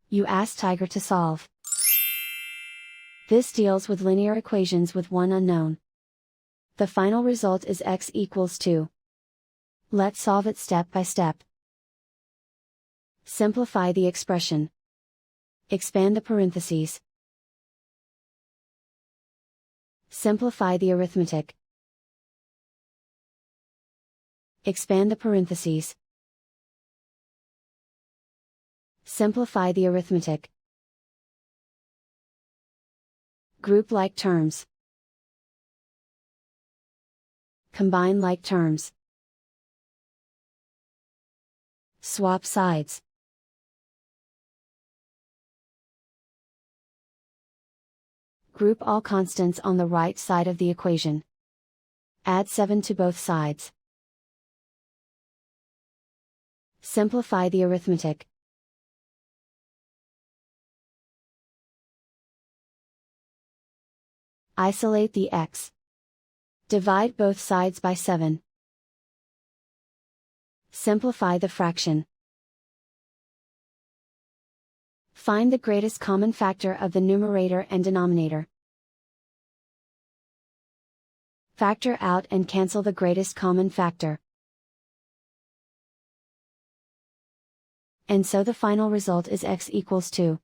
You ask Tiger to solve. This deals with linear equations with one unknown. The final result is x equals 2. Let's solve it step by step. Simplify the expression. Expand the parentheses. Simplify the arithmetic. Expand the parentheses. Simplify the arithmetic. Group like terms. Combine like terms. Swap sides. Group all constants on the right side of the equation. Add 7 to both sides. Simplify the arithmetic. Isolate the x. Divide both sides by 7. Simplify the fraction. Find the greatest common factor of the numerator and denominator. Factor out and cancel the greatest common factor. And so the final result is x equals 2.